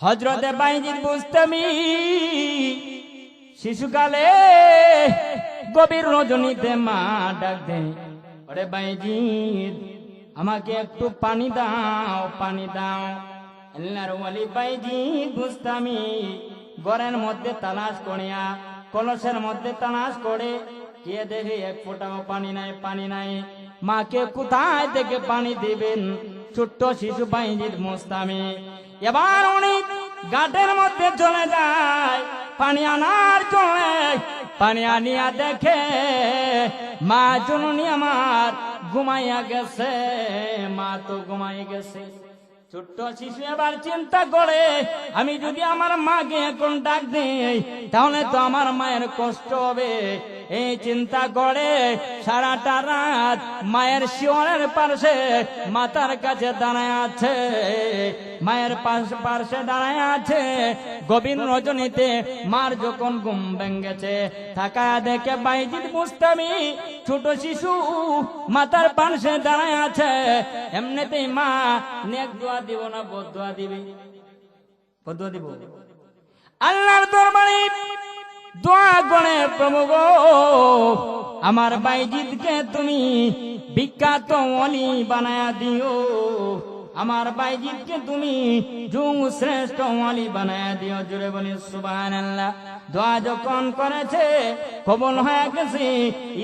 হযরতে বাইজিদ বুস্তামি শিশুকালে গভীর রজনীতে মা ডাক দেয়, ওরে বাইজিদ আমাকে একটু পানি দাও, পানি দাও। আল্লাহর ওয়ালি বাইজিদ বুস্তামি ঘরের মধ্যে তালাশ করিয়া কলসের মধ্যে তালাশ করে কে দেখে এক ফোঁটাও পানি নাই, পানি নাই। মাকে কোথায় থেকে পানি দিবেন? ছোট্ট শিশু বাইজিদ বুস্তামি এবার উনি ঘাটের মধ্যে চলে যায় পানি আনার জন্য। পানি আনিয়া দেখে মা জননী আমার ঘুমাইয়া গেছে, মা তো ঘুমাই গেছে। ছোট্ট শিশু এবার চিন্তা করে, আমি যদি আমার মাকে এখন ডাক দিই তাহলে তো আমার মায়ের কষ্ট হবে। এই চিন্তা করে সারাটা রাত মায়ের শিয়রের পাশে মাতার কাছে দাঁড়ায় আছে, মায়ের পাশে দাঁড়ায় আছে। গভীর রজনীতে মার যখন ঘুম ভেঙেছে তাকায়া দেখে বাইজিদ বুস্তামি ছোট শিশু মাতার পাশে দাঁড়ায় আছে। এমনিতেই মা নেক দোয়া দিব না বদদোয়া দিবে? বদদোয়া দিব। আল্লাহর দরবারে দোয়া করে, প্রভু গো আমার বাইজিদকে তুমি বিখ্যাত ওলি বানায়া দিও, আমার বাইজিদকে তুমি যুগ শ্রেষ্ঠ ওলি বানায়া দিও। জুড়ে বলি সুবহানাল্লাহ। দোয়া যখন করেছে কবুল হয়ে গেছে।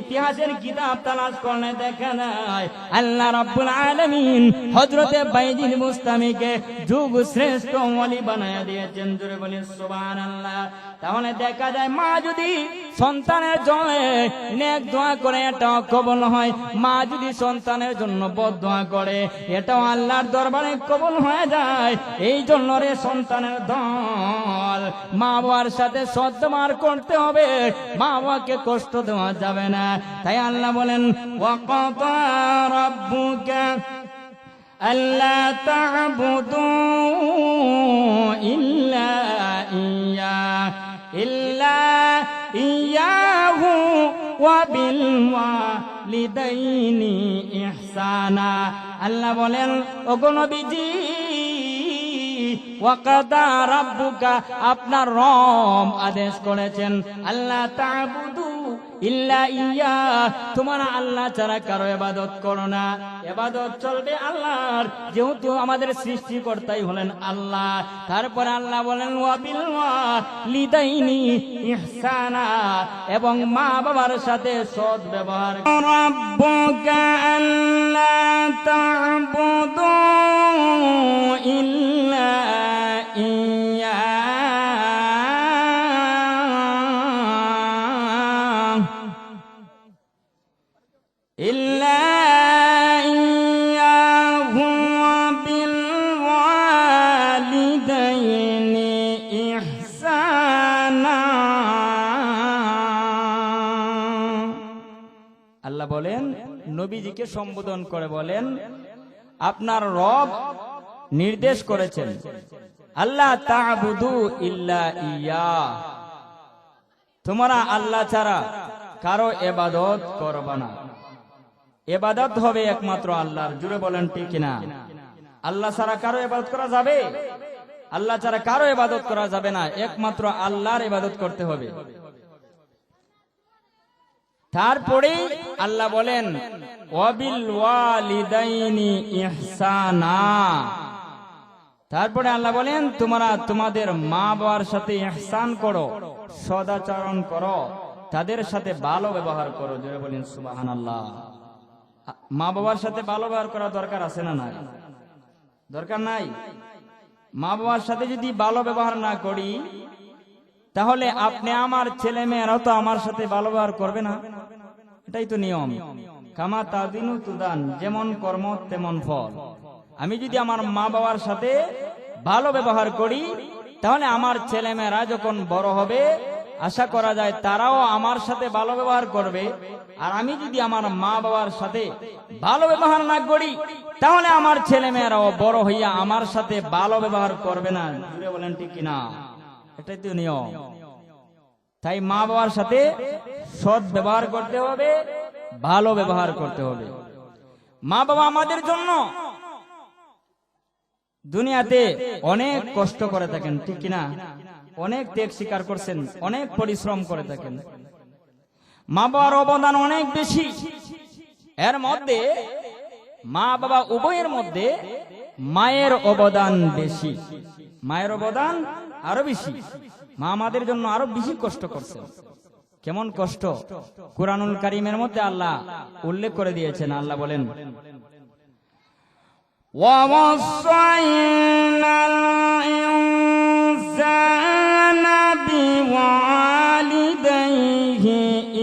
ইতিহাসের কিতাব তালাশ করলে দেখা যায় আল্লাহ রাব্বুল আলামিন হযরতে বাইজিদ বুস্তামিকে যুগ শ্রেষ্ঠ ওলি বানায়া দিয়েছেন। জুড়ে বলি সুবহানাল্লাহ। তাহলে দেখা যায় মা যদি সন্তানের জন্য নেক দোয়া করে এটাও কবুল হয়, মা যদি সন্তানের জন্য বদদোয়া করে এটাও আল্লাহর দরবারে কবুল হয়ে যায়। এই জন্য রে সন্তানের দল মা বাবার সাথে সদ্ব্যবহার করতে হবে, মা বাবাকে কষ্ট দেওয়া যাবে না। তাই আল্লাহ বলেন ওয়াকাতা রাব্বুকা আল্লা তা'বুদু ইল্লা ইয়াহু ওয়া বিল ওয়ালিদাইনি ইহসানা। আল্লাহ বলেন ওগো নবীজি ওয়াকাদা রাব্বুকা আপনার রব আদেশ করেছেন আল্লাহ তা'বুদু ইল্লা ইয়া তোমরা আল্লাহ ছাড়া কারো ইবাদত করো না। ইবাদত চলবে আল্লাহর, যেহেতু আমাদের সৃষ্টিকর্তাই হলেন আল্লাহ। তারপর আল্লাহ বলেন ওয়া বিল ওয়ালিদাইনি ইহসানা এবং মা বাবার সাথে সৎ ব্যবহার। রাব্বুকা আল্লা তা'বুদু ইল্লা ইয়া ইল্লা ইয়াহু বিল ওয়ালিদাইনি ইহসানা। আল্লাহ বলেন নবীজিকে সম্বোধন করে বলেন আপনার রব নির্দেশ করেছেন আল্লাহ তা'বুদু ইল্লা ইয়া তোমরা আল্লাহ ছাড়া কারো ইবাদত করবে না। ইবাদত হবে একমাত্র আল্লাহর। জুড়ে বলেন ঠিক কিনা? আল্লাহ ছাড়া কারো ইবাদত করা যাবে? আল্লাহ ছাড়া কারো ইবাদত করা যাবে না, একমাত্র আল্লাহর ইবাদত করতে হবে। তারপরে আল্লাহ বলেন ওয়াবিল ওয়ালিদাইনি ইহসানা। তারপরে আল্লাহ বলেন তোমরা তোমাদের মা বাবার সাথে ইহসান করো, সদাচরণ করো, তাদের সাথে ভালো ব্যবহার করো। জোরে বলেন সুবহানাল্লাহ। মা বাবার সাথে ভালো ব্যবহার করা দরকার আছে না নাই? দরকার নাই? মা বাবার সাথে যদি ভালো ব্যবহার না করি তাহলে আপনি আমার ছেলে মেয়েরাও তো আমার সাথে ভালো ব্যবহার করবে না। এটাই তো নিয়ম। কামা তাদিনু তুদান, যেমন কর্ম তেমন ফল। আমি যদি আমার মা বাবার সাথে ভালো ব্যবহার করি তাহলে আমার ছেলে মেয়েরা যখন বড় হবে আশা করা যায় তারাও আমার সাথে ভালো ব্যবহার করবে। আর আমি যদি আমার মা বাবার সাথে ভালো ব্যবহার না করি তাহলে আমার ছেলে মেয়েরাও বড় হইয়া আমার সাথে ভালো ব্যবহার করবে না। জুড়ে বলেন ঠিক কিনা? এটাই তো নিয়ম। তাই মা বাবার সাথে সৎ ব্যবহার করতে হবে, ভালো ব্যবহার করতে হবে। মা বাবা আমাদের জন্য দুনিয়াতে অনেক কষ্ট করে থাকেন, ঠিক কিনা? অনেক ত্যাগ স্বীকার করছেন, অনেক পরিশ্রম করে থাকেন। মা বাবার অবদান অনেক বেশি। এর মধ্যে মা বাবা উভয়ের মধ্যে মায়ের অবদান বেশি। মায়ের অবদান আরো বেশি। মা আমাদের জন্য আরো বেশি কষ্ট করছেন। কেমন কষ্ট কুরআনুল কারীমের মধ্যে আল্লাহ উল্লেখ করে দিয়েছেন। আল্লাহ বলেন, ওয়াওয়াসাইনাল ইনসানা বিওয়ালিদাইহি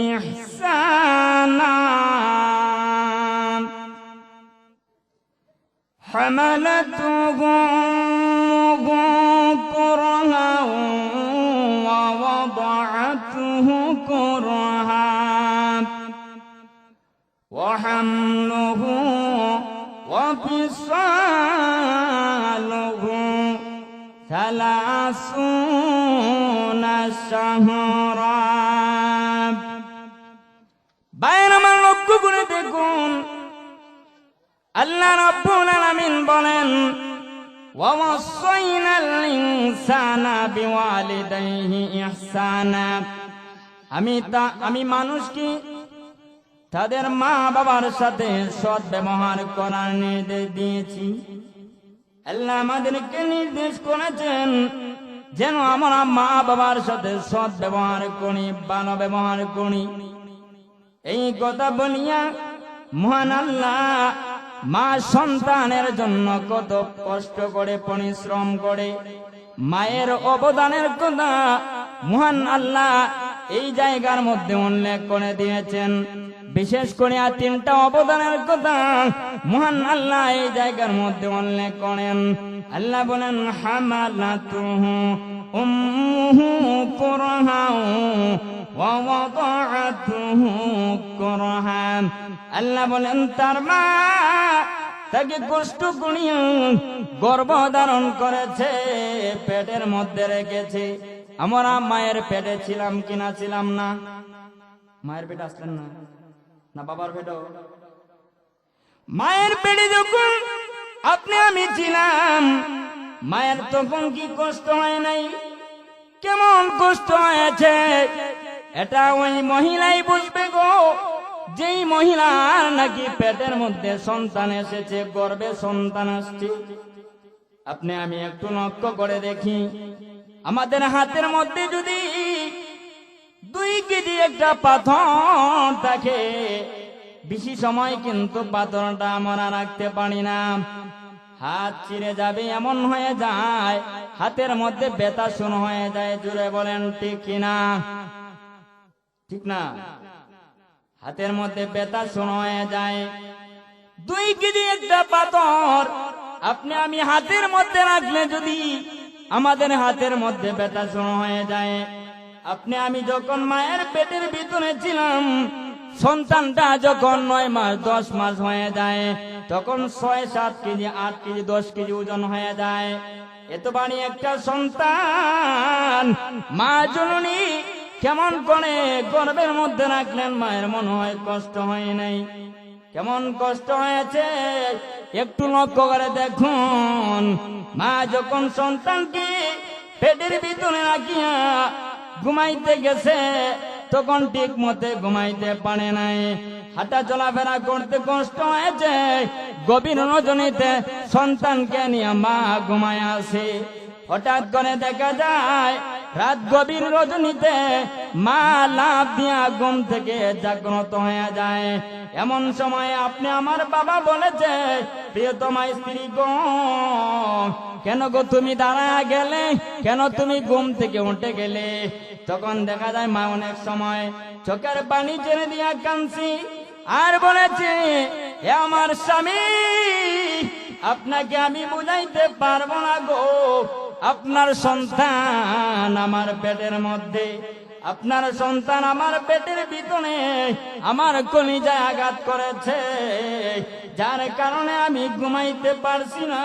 ইহসানা হামালাতুহু কুরহান ওয়া ওয়াদাআতুহু কুরহান ওয়া হামলুহু وفصاله 30 شهرا। বাইরে আমার লক্ষ্য করে দেখুন, আল্লাহ রাব্বুল আলামিন বলেন, ওয়াওয়াসাইনাল ইনসানা বিওয়ালিদাইহি ইহসানা। আমি মানুষকে তাদের মা বাবার সাথে সৎ ব্যবহার করার নির্দেশ দিয়েছি। আল্লাহ আমাদেরকে নির্দেশ করেছেন যেন আমরা মা বাবার সাথে সৎ ব্যবহার করি, ভালো ব্যবহার করি। এই কথা বলিয়া মহান আল্লাহ মা সন্তানের জন্য কত কষ্ট করে পরিশ্রম করে, মায়ের অবদানের কথা মহান আল্লাহ এই জায়গার মধ্যে উল্লেখ করে দিয়েছেন। বিশেষ করে তিনটা অবদানের কথা মহান আল্লাহ এই জায়গার মধ্যে উল্লেখ করেন। আল্লাহ বলেন, হামালাতুহু উম্মুহু কুরহান ওয়া ওয়াদাআতুহু কুরহান। আল্লাহ বলেন তার মা তাকে কষ্ট করিয়া গর্ভ ধারণ করেছে, পেটের মধ্যে রেখেছে। আমরা মায়ের পেটে ছিলাম কিনা ছিলাম না? মায়ের পেটে আসলেন না? না বাবার পেটে? মায়ের পেটে যখন আপনি আমি ছিলাম, মায়ের তখন কি কষ্ট হয় নাই? কেমন কষ্ট হয়েছে এটা ওই মহিলাই বুঝবে গো, যেই মহিলার নাকি পেটের মধ্যে সন্তান এসেছে, গর্ভে সন্তান আসছে। আপনি আমি একটু লক্ষ্য করে দেখি, আমাদের হাতের মধ্যে যদি 2 কেজি একটা পাথর থাকে, বেশি সময় কিন্তু পাথরটা আমরা রাখতে পারি না, হাত চিরে যাবে এমন হয়ে যায়, হাতের মধ্যে ব্যথা শুরু হয়ে যায়। জুড়ে বলেন ঠিক কিনা? ঠিক না? হাতের মধ্যে ব্যথা শুরু হয়ে যায়। 2 কেজি একটা পাথর আপনি আমি হাতের মধ্যে রাখলে যদি আমাদের হাতের মধ্যে ব্যথা শুরু হয়ে যায়। আপনি আমি যখন মায়ের পেটের ভিতরে ছিলাম, সন্তানটা যখন 9 মাস 10 মাস হয়ে যায়, তখন 6-7 কেজি 8 কেজি 10 কেজি ওজন হয়ে যায়। এত বাড়ি একটা সন্তান মা জননী কেমন করে গর্ভের মধ্যে রাখলেন, মায়ের মনে হয় কষ্ট হয় নাই? কেমন কষ্ট হয়েছে একটু লক্ষ্য করে দেখুন। মা যখন সন্তানকে পেটের ভিতরে রাখিয়া ঘুমাইতে গেছে, তখন ঠিক মতে ঘুমাইতে পারে নাই, হাঁটা চলাফেরা করতে কষ্ট হয়েছে। গভীর রজনীতে সন্তানকে নিয়ে মা ঘুমায় আসে। হঠাৎ করে দেখা যায় রাত গভীর রজনীতে মা লাফ দিয়া ঘুম থেকে জাগ্রত হয়ে যায়। এমন সময় আপনি আমার বাবা বলেছে, প্রিয়তমা স্ত্রী গো, কেন গো তুমি দাঁড়ায় গেলে, কেন তুমি ঘুম থেকে উঠে গেলে? তখন দেখা যায় মা অনেক সময় চোখের পানি ছেড়ে দিয়া কাঁদছি আর বলেছে, হে আমার স্বামী, আপনাকে আমি বুঝাইতে পারবো না গো, আপনার সন্তান আমার পেটের মধ্যে, আপনার সন্তান আমার পেটের ভিতরে আমার কলিজায় আঘাত করেছে, যার কারণে আমি ঘুমাইতে পারছি না,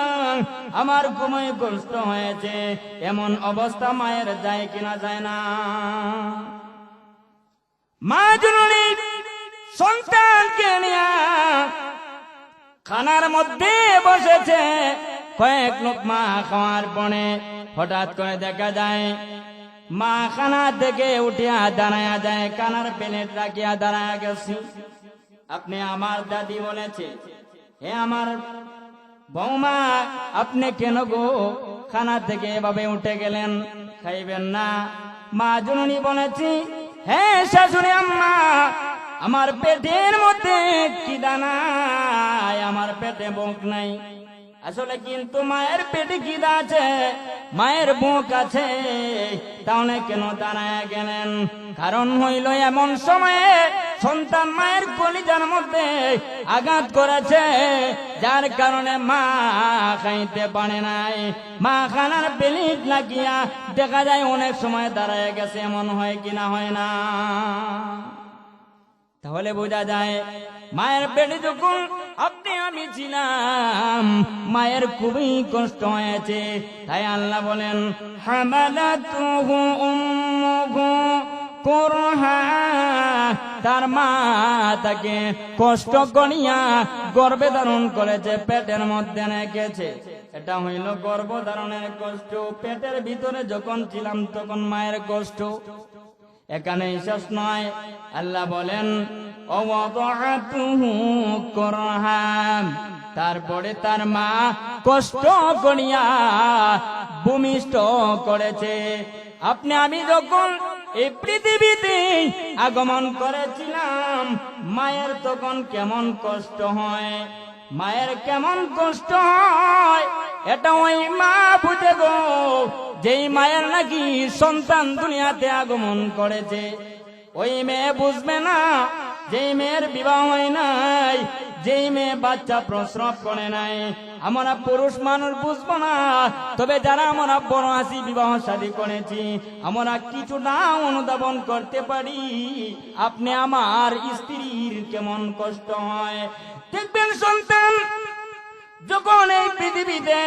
আমার ঘুমাই কষ্ট হয়েছে। এমন অবস্থা মায়ের যায় কিনা যায় না? মা জননী সন্তানকে নিয়ে খানার মধ্যে বসেছে, কয়েক লোকমা খাওয়ার পরে হঠাৎ করে দেখা যায় মা খানা থেকে উঠিয়া দাঁড়ায়া যায়, কানার প্লেট রাখিয়া দাঁড়ায়া গেছি। আপনি আমার দাদি বলেছে, হে আমার বৌমা, আপনি কেন গো খানা থেকে এভাবে উঠে গেলেন, খাইবেন না? মা জননী বলেছি, হে শাশুড়ি আম্মা, আমার পেটের মধ্যে খিদা নাই, আমার পেটে ভোক নাই। আসলে কিন্তু মায়ের পেটে খিদা আছে, মায়ের ভোক আছে, তাহলে কেন দাঁড়ায় গেলেন? কারণ হইল এমন সময়ে সন্তান মায়ের কলিজার মধ্যে আঘাত করেছে, যার কারণে মা খাইতে পারে নাই। মা খানার প্লেট লাগিয়া দেখা যায় অনেক সময় দাঁড়ায় গেছে, এমন হয় কিনা হয় না? তাহলে বোঝা যায় মায়ের পেটে যখন আপনি আমি ছিলাম, মায়ের খুবই কষ্ট হয়েছে। তাই আল্লাহ বলেন, হামালাতুহু উম্মুহু কুরহা, তার মা তাকে কষ্ট করিয়া গর্ভে ধারণ করেছে, পেটের মধ্যে রেখেছে। এটা হইল গর্ভধারণের কষ্ট। পেটের ভিতরে যখন ছিলাম তখন মায়ের কষ্ট। এখানে শেষ নয়, আল্লাহ বলেন তারপরে তার মা কষ্ট করিয়া ভূমিষ্ঠ করেছে। আপনি আমি যখন এই পৃথিবীতে আগমন করেছিলাম, মায়ের তখন কেমন কষ্ট হয়, মায়ের কেমন কষ্ট হয়, এটা ওই মা বুঝে গো, যেই মায়ের নাকি সন্তান দুনিয়াতে আগমন করেছে। ওই মেয়ে বুঝবে না, যেই মেয়ের বিবাহ হয় নাই, যেই মেয়ে বাচ্চা প্রসব করে নাই। আমরা পুরুষ মানুষ বুঝবো না, তবে যারা আমরা বড় আছি, বিবাহ শাদী করেছি, আমরা কিছুটা অনুধাবন করতে পারি আপনি আমার স্ত্রীর কেমন কষ্ট হয়। দেখবেন সন্তান যখন এই পৃথিবীতে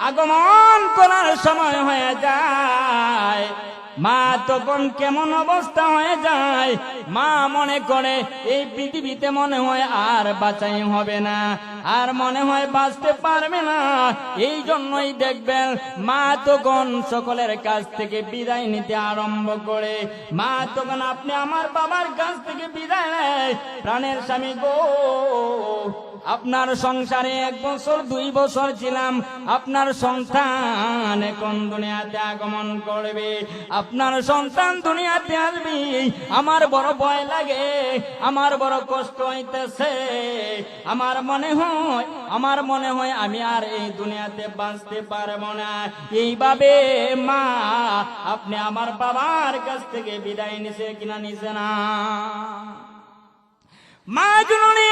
আগমন করার সময় হয়ে যায়, মা তখন কেমন অবস্থা হয়ে যায়। মা মনে করে এই পৃথিবীতে মনে হয় আর বাঁচাই হবে না, আর মনে হয় বাঁচতে পারবে না। এই জন্যই দেখবেন মা তখন সকলের কাছ থেকে বিদায় নিতে আরম্ভ করে। মা তখন আপনি আমার বাবার কাছ থেকে বিদায় নেয়, প্রাণের স্বামী গো, আপনার সংসারে 1 বছর 2 বছর ছিলাম, আপনার সন্তান এখন দুনিয়াতে আগমন করবে, আপনার সন্তান দুনিয়াতে আসবে, আমার বড় ভয় লাগে, আমার বড় কষ্ট হইতেছে, আমার মনে হয় আমি আর এই দুনিয়াতে বাঁচতে পারবো না। এইভাবে মা আপনি আমার বাবার কাছ থেকে বিদায় নিছে কিনা নিছে না? মা জননী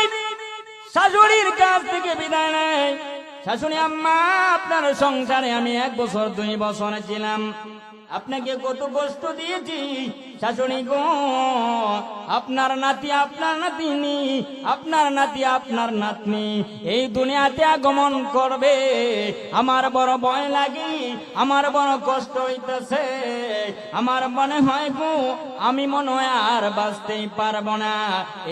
শাশুড়ির কাছ থেকে বিদায় নেয়। শাশুড়ি আম্মা, আপনার সংসারে আমি 1 বছর 2 বছর ছিলাম, আপনাকে কত কষ্ট দিয়েছি শাশুড়ি গো। আপনার নাতি, আপনার নাতিনি, আপনার নাতি, আপনার নাতনি এই দুনিয়াতে আগমন করবে, আমার বড় ভয় লাগে, আমার বড় কষ্ট হইতেছে। আমার মনে হয় গো, আমি মনে হয় আর বাঁচতেই পারবো না।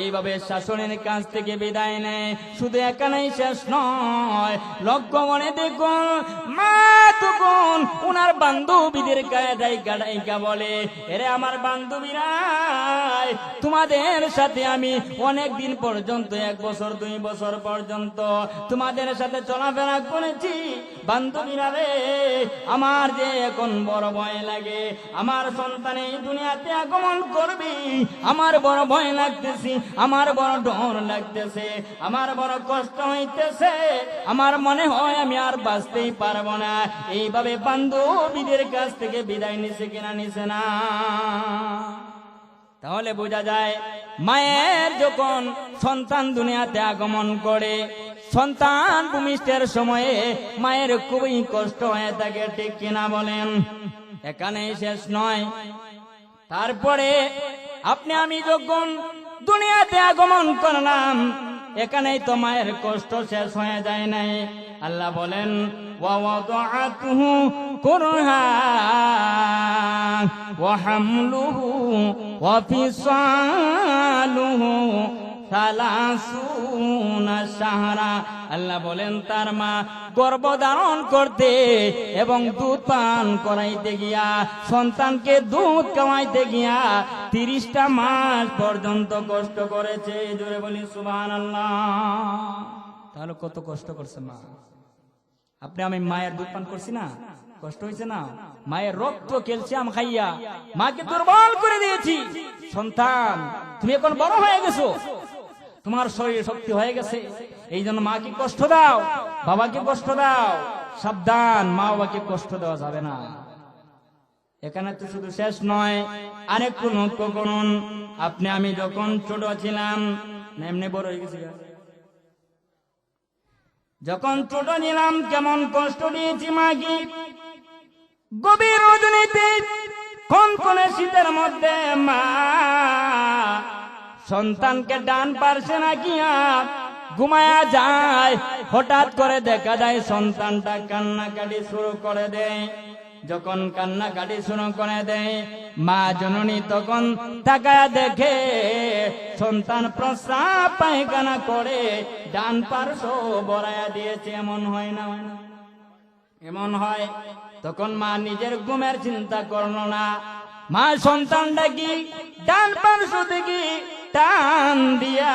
এইভাবে শাশুড়ির কাছ থেকে বিদায় নেয়। শুধু এখানেই শেষ নয়, লক্ষ্য করে দেখুন মা তখন উনার বান্ধবীদের গায়ে বলে, এরে আমার বান্ধবীরা, তোমাদের সাথে আমি অনেক দিন পর্যন্ত 1 বছর 2 বছর পর্যন্ত তোমাদের সাথে চলাফেরা করেছি। বান্ধবীরা রে, আমার যে এখন বড় ভয় লাগে, আমার সন্তান এই দুনিয়াতে আগমন করবি, আমার বড় ভয় লাগতেছে, আমার বড় ডর লাগতেছে, আমার বড় কষ্ট হইতেছে, আমার মনে হয় আমি আর বাঁচতেই পারবো না। এইভাবে বান্ধবীদের কাছ থেকে বিদায় নিছে কিনা নিছে না? তাহলে বোঝা যায় মায়ের যখন সন্তান দুনিয়াতে আগমন করে, সন্তান ভূমিষ্ঠের সময়ে মায়ের খুবই কষ্ট হয়ে থাকে, ঠিক কিনা বলেন? এখানেই শেষ নয়, তারপরে আপনি আমি যখন দুনিয়াতে আগমন করলাম, এখানেই তো মায়ের কষ্ট শেষ হয়ে যায় নাই। আল্লাহ বলেন, ওয়াওয়াদাতুহু কুরহা ওয়া হামলুহু ওয়া ফিসালুহু 30 শাহরা। আল্লাহ বলেন তার মা গর্ভধারণ করতে এবং দুধ পান করাইতে গিয়া, সন্তানকে দুধ খাওয়াইতে গিয়া 30টা মাস পর্যন্ত কষ্ট করেছে। জোরে বলি সুবহানাল্লাহ। তাহলে কত কষ্ট করছে মা। আপনি আমি মায়ের দুধ পান করছি না, কষ্ট হয়েছে না? মায়ের রক্ত ক্যালসিয়াম খাইয়া মাকে দুর্বল করে দিয়েছি। সন্তান তুমি এখন বড় হয়ে গেছো, তোমার শরীরে শক্তি হয়ে গেছে, এই জন্য মাকে কষ্ট দাও, বাবাকে কষ্ট দাও। সাবধান, মা বাবাকে কষ্ট দেওয়া যাবে না। এখানে তো শুধু শেষ নয়, আরেকটু লক্ষ্য করুন। আপনি আমি যখন ছোট ছিলাম, এমনি বড় হয়ে গেছি, যখন ছোট ছিলাম কেমন কষ্ট দিয়েছি মাকে। গভীর রজনীতে কনকনে শীতের মধ্যে মা সন্তানকে ডান পারছে না গিয়া ঘুমায়া যায়। হঠাৎ করে দেখা যায় সন্তানটা কান্নাকাটি শুরু করে দেয়। যখন কান্নাকাটি শুরু করে দেয়, মা জননী তখন তাকায়া দেখে সন্তান প্রস্রাব পায়খানা করে ডান পার্শ্ব বড়াইয়া দিয়েছে। এমন হয় না? এমন হয়। তখন মা নিজের ঘুমের চিন্তা করলো না। মা সন্তানটা কি ডান পার্শ্ব থেকে টান দিয়া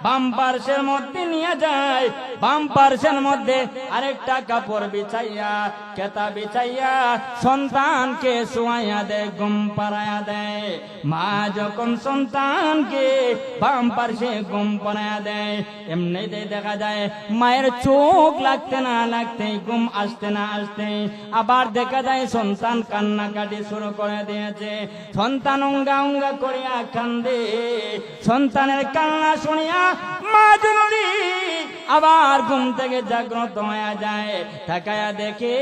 বাম পার্শ্বের মধ্যে নিয়ে যায়। বাম পার্শ্বের মধ্যে আরেকটা কাপড় বিছাইয়া, কেতা বিছাইয়া সন্তানকে শোয়াইয়া দেয়, ঘুম পাড়াইয়া দেয়। মা যখন সন্তানকে বাম পার্শ্বে ঘুম পাড়াইয়া দেয়, এমনিতেই দেখা যায় মায়ের চোখ লাগতে না লাগতে, ঘুম আসতে না আসতে আবার দেখা যায় সন্তান কান্নাকাটি শুরু করে দিয়েছে। সন্তান অঙ্গা অঙ্গা করিয়া কান্দে। সন্তানের কান্না শুনিয়া মা জননী আবার ঘুম থেকে জাগ্রত হয়ে যায়। তাকায়া দেখে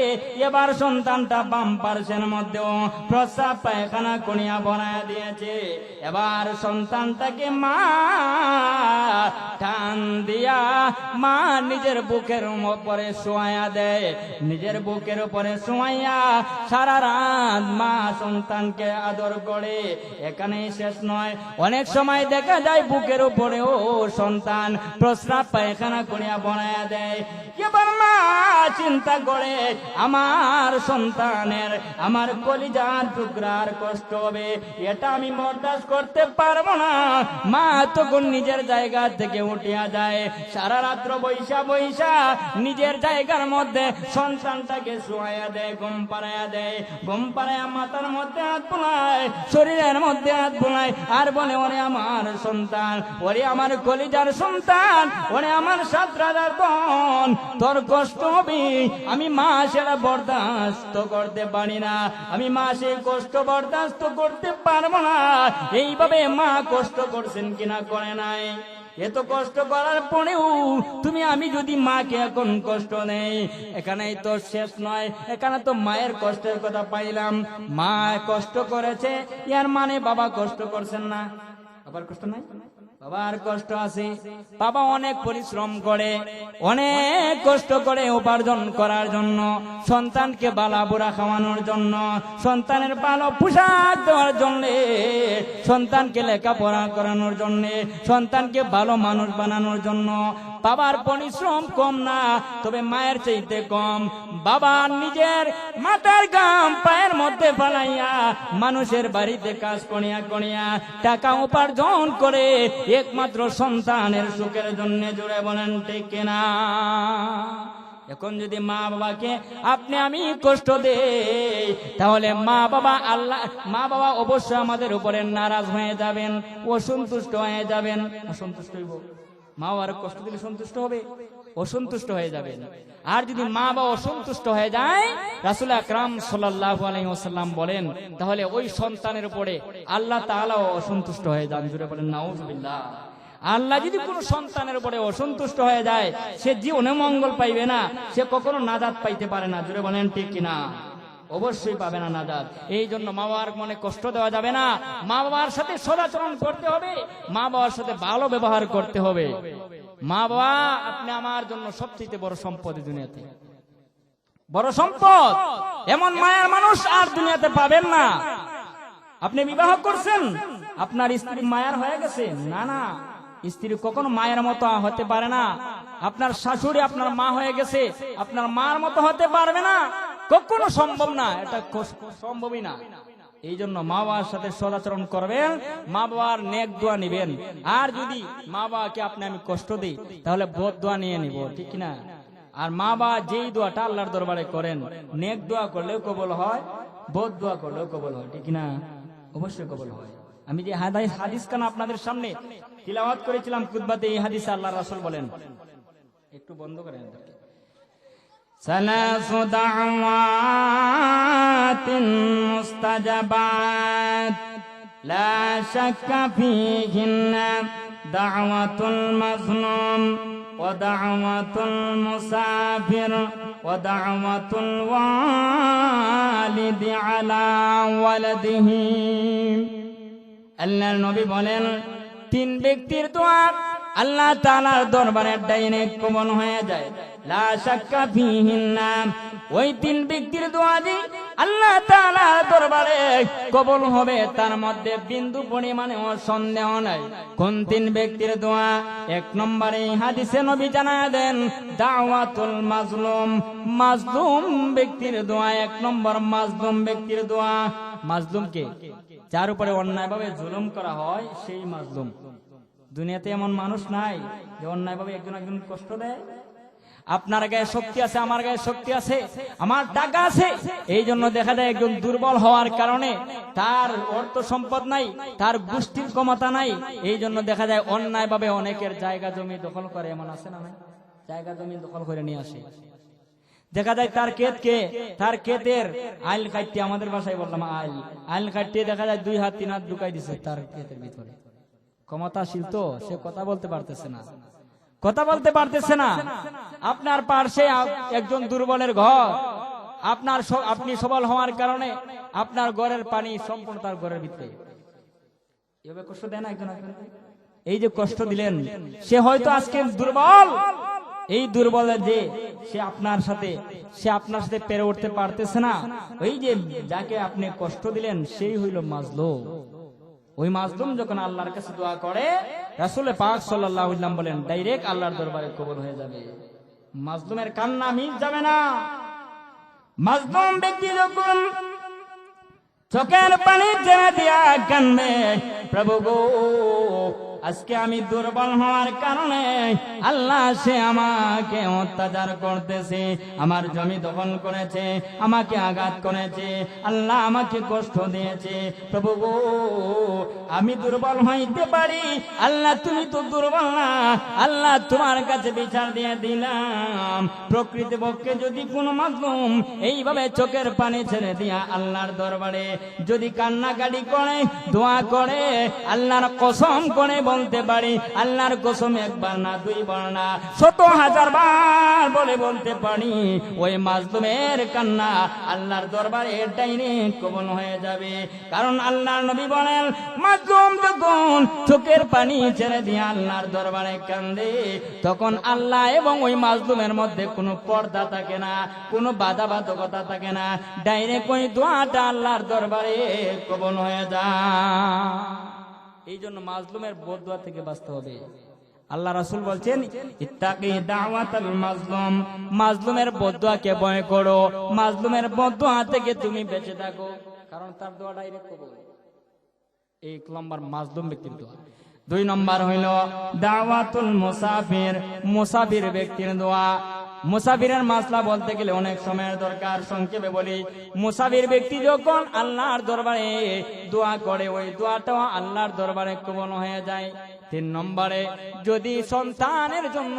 এবার সন্তানটা বাম পার্শ্বের মধ্যেও প্রস্রাব পায়খানা করিয়া বনায়া দিয়েছে। এবার সন্তানটাকে মা টান দিয়া মা নিজের বুকের উপরে শোয়াইয়া দেয়। নিজের বুকের উপরে শোয়াইয়া সারা রাত মা সন্তানকে আদর করে। এখানেই শেষ নয়, অনেক সময় দেখা যায় বুকের উপরেও সন্তান প্রস্রাব পায়খানা করিয়া বনায়া দেয়। এবার মা চিন্তা করে আমার সন্তানের, আমার কলিজার টুকরার কষ্ট হবে, এটা আমি বরদাস্ত করতে পারবো না। মা তখন নিজের জায়গা থেকে উঠিয়া যায়। সারা রাত্র বৈশা বৈশা নিজের জায়গার মধ্যে সন্তানটাকে শোয়াইয়া দেয়, ঘুম পাড়াইয়া দেয়। ঘুম পাড়াইয়া মাথার মধ্যে হাত বোলায়, শরীরের মধ্যে হাত বোলায়, আর বলে ওরে আমার সন্তান, ওরে আমার কলিজার সন্তান, ওরে আমার 7 রাজার বোন, তোর কষ্ট হবে, আমি মা সেটা বরদাস্ত করতে পারি না, আমি মা সেই কষ্ট বরদাস্ত করতে পারবো না। এইভাবে মা কষ্ট করছেন কিনা করে নাই? এত কষ্ট করার পরেও তুমি আমি যদি মাকে এখন কষ্ট নেই, এখানেই তো শেষ নয়, এখানে তো মায়ের কষ্টের কথা পাইলাম। মা কষ্ট করেছে, এর মানে বাবা কষ্ট করছেন না? বাবার কষ্ট নাই? বাবার কষ্ট আছে। বাবা অনেক পরিশ্রম করে, অনেক কষ্ট করে উপার্জন করার জন্য, সন্তানকে বালা বুড়া খাওয়ানোর জন্য, সন্তানের ভালো পোশাক দেওয়ার জন্য, সন্তানকে লেখাপড়া করানোর জন্য, সন্তানকে ভালো মানুষ বানানোর জন্য। বাবার পরিশ্রম কম না, তবে মায়ের চাইতে কম। বাবা নিজের মাথার ঘাম পায়ের মধ্যে ফালাইয়া মানুষের বাড়িতে কাজ করিয়া করিয়া টাকা উপার্জন করে একমাত্র সন্তানের সুখের জন্য। জুড়ে বলেন ঠিক কিনা? এখন যদি মা বাবাকে আপনি আমি কষ্ট দেই, তাহলে মা বাবা অবশ্যই আমাদের উপরে নারাজ হয়ে যাবেন, অসন্তুষ্ট হয়ে যাবেন। অসন্তুষ্ট হইব? মা বাবার কষ্ট দিলে সন্তুষ্ট হবে? অসন্তুষ্ট হয়ে যাবেন। আর যদি মা বাবা অসন্তুষ্ট হয়ে যায়, রাসূল আকরাম সাল্লাল্লাহু আলাইহি ওয়াসাল্লাম বলেন, তাহলে ওই সন্তানের উপরে আল্লাহ তাআলাও অসন্তুষ্ট হয়ে যান। জুড়ে বলেন নাউযুবিল্লাহ। আল্লাহ যদি কোন সন্তানের উপরে অসন্তুষ্ট হয়ে যায়, সে জীবনে মঙ্গল পাইবে না, সে কখনো নাজাত পাইতে পারে না। জুড়ে বলেন ঠিক কিনা? অবশ্যই পাবে না নাজাত। এই জন্য মা বাবার মনে কষ্ট দেওয়া যাবে না। মা বাবার সাথে সদাচরণ করতে হবে, মা বাবার সাথে ভালো ব্যবহার করতে হবে। মা বাবা আপনি আমার জন্য সবচেয়ে বড় সম্পদ দুনিয়াতে, বড় সম্পদ। এমন মায়ের মানুষ আর দুনিয়াতে পাবেন না। আপনি বিবাহ করছেন, আপনার স্ত্রী মায়ার হয়ে গেছে, না না, স্ত্রী কখনো মায়ের মতো হতে পারে না। আপনার শাশুড়ি আপনার মা হয়ে গেছে, আপনার মার মতো হতে পারবে না, কখনো সম্ভব না, এটা সম্ভবই না। এই জন্য মা বাবার সাথে সদাচরণ করবেন, মা বাবার নেক দোয়া নিবেন। আর যদি মা বাবাকে আমি কষ্ট দিই তাহলে বদ দোয়া নিয়ে নিব, ঠিক না? আর মা বাবা যেই দোয়াটা আল্লাহর দরবারে করেন, নেক দোয়া করলেও কবুল হয়, বদ দোয়া করলেও কবুল হয়, ঠিক না? অবশ্যই কবুল হয়। আমি যে হাদিস কান আপনাদের সামনে তিলাওয়াত করেছিলাম খুতবাতে, এই হাদিসে আল্লাহর রাসূল বলেন, একটু বন্ধ করেন, সালাসু দাওয়াতিন মুস্তাজাবাত লা শাক্কা ফীহিন্না দাওয়াতুল মাজলুম ওয়া দাওয়াতুল মুসাফির ওয়া দাওয়াতুল ওয়ালিদি আলা ওয়ালাদিহি। আল্লাহর নবী বলেন, তিন ব্যক্তির দোয়া আল্লাহ তাআলার দরবারে ডাইরেক্ট কবুল হয়ে যায়। লা শাক্কা ফীহিন্না, ওই তিন ব্যক্তির দোয়া যে আল্লাহ তাআলার দরবারে কবুল হবে তার মধ্যে বিন্দু পরিমাণেও সন্দেহ নাই। কোন তিন ব্যক্তির দোয়া? এক নম্বরে হাদিসে নবী জানায় দেন, দাওয়াতুল মাজলুম, মাজলুম ব্যক্তির দোয়া। এক নম্বর মাজলুম ব্যক্তির দোয়া। মাজলুম কে? যার উপরে অন্যায়ভাবে জুলুম করা হয়, সেই মাজলুম। দুনিয়াতে এমন মানুষ নাই যে অন্যায়ভাবে একজন কষ্ট দেয়। আপনার গায়ে শক্তি আছে, আমার গায়ে শক্তি আছে, আমার টাকা আছে, এই জন্য দেখা যায় একজন দুর্বল হওয়ার কারণে তার অর্থ সম্পদ নাই, তার গোষ্ঠীর ক্ষমতা নাই, এই জন্য দেখা যায় অন্যায়ভাবে অনেকের জায়গা জমি দখল করে। এমন আছে না? জায়গা জমি দখল করে নিয়ে আসে। দেখা যায় তার ক্ষেতের আইল কাটিয়ে, আমাদের ভাষায় বললাম আইল কাটিয়ে দেখা যায় 2 হাত 3 হাত ঢুকাই দিছে তার ক্ষেতের ভিতরে। ক্ষমতাশীল তো, সে কথা বলতে পারতেছে না, আপনার পাশে একজন দুর্বলের ঘর, আপনি সবল হওয়ার কারণে আপনার ঘরের পানি সম্পূর্ণ তার ঘরের ভিতরে। এভাবে কষ্ট দেয় না একজন। এই যে কষ্ট দিলেন, সে হয়তো আজকে দুর্বল, এই দুর্বলের যে সে আপনার সাথে পেরে উঠতে পারতেছে না, ওই যে যাকে আপনি কষ্ট দিলেন সেই হইল মাজলুম। ওই মাজলুম যখন আল্লাহর কাছে দোয়া করে, রাসূল পাক সাল্লাল্লাহু আলাইহি ওয়াসাল্লাম বলেন ডাইরেক্ট আল্লাহর দরবারে কবুল হয়ে যাবে। মাজলুমের কান্না মিট যাবে না। মাজলুম ব্যক্তি যখন চোখের পানি ছেড়ে দিয়া কান্দে, প্রভু গো, আজকে আমি দুর্বল হওয়ার কারণে আল্লাহ সে আমাকে অত্যাচার করতেছে, আমার জমি দখল করেছে, আমাকে আঘাত করেছে, আল্লাহ আমাকে কষ্ট দিয়েছে। প্রভু গো, আমি দুর্বল হইতে পারি, আল্লাহ তুমি তো দুর্বল না, আল্লাহ তোমার কাছে বিচার দিয়ে দিলাম। প্রকৃতপক্ষে যদি কোনো মাজলুম এইভাবে চোখের পানি ছেড়ে দিয়া আল্লাহর দরবারে যদি কান্নাকাটি করে, দোয়া করে, আল্লাহর কসম করে বলতে পারি, আল্লাহর কসম একবার না, 2 বার না, 100,000 বার বলে বলতে পারি, ওই মাজলুমের কান্না আল্লাহর দরবারে ডাইরেক্ট কবুল হয়ে যাবে। কারণ আল্লাহর নবী বলেন, মাজলুম যখন চোখের পানি ছেড়ে দিয়ে আল্লাহর দরবারে কান্দে, তখন আল্লাহ এবং ওই মাজলুমের মধ্যে কোনো পর্দা থাকে না, কোনো বাধাবাধকতা থাকে না, ডাইরেক্ট ওই দোয়াটা আল্লাহর দরবারে কবুল হয়ে যায়। এই জন্য মাজলুমের বদদোয়া থেকে বাঁচতে হবে। আল্লাহ রাসূল বলছেন, ইত্তাকি দাওয়াতাল মাজলুম, মাজলুমের বদদোয়াকে ভয় করো, মাজলুমের বদদোয়া থেকে তুমি বেঁচে থাকো, কারণ তার দোয়া ডাইরেক্ট কবুল। 1 নম্বর মাজলুম ব্যক্তির দোয়া। 2 নম্বর হইল দাওয়াতুল মুসাফির, মুসাফির ব্যক্তির দোয়া। মুসাফিরের মাসলা বলতে গেলে অনেক সময়ের দরকার, সংক্ষেপে বলি। মুসাফির ব্যক্তি যখন আল্লাহর দরবারে দোয়া করে, ওই দোয়াটাও আল্লাহর দরবারে কবুল হয়ে যায়। 3 নম্বরে যদি সন্তানের জন্য